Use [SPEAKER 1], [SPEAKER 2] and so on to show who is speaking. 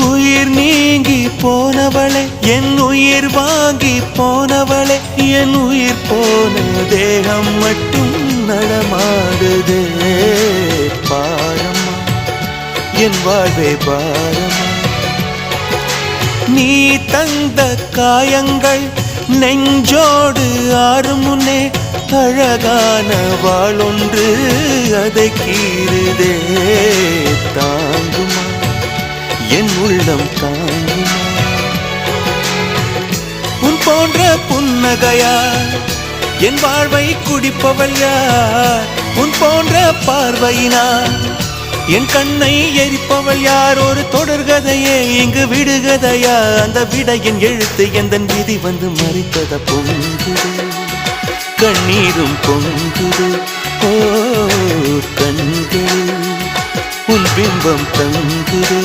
[SPEAKER 1] உயிர் நீங்கி போனவளே என் உயிர் வாங்கி போனவளே என் உயிர் போன தேகம் மட்டும் நடமாடுதே பாரம்மா என் வாழ்வே பாரம்மா நீ தந்த காயங்கள் நெஞ்சோடு ஆறும் முன்னே அழகான வாளொன்று அதை கீறுதே தாங்குமா என் உள்ளம் தாங்குமா உன் போன்ற புன்னகையா என் வாழ்வை குடிப்பவள் யார் உன் போன்ற பார்வையினா என் கண்ணை எரிப்பவள் யார் ஒரு தொடர்கதையே இங்கு விடுகதையா அந்த விடையின் எழுத்து எந்தன் விதி வந்து மறித்தத பொங்குது கண்ணீரும் பொங்குது ஓ கண்கள் உன் பிம்பம் தங்குதே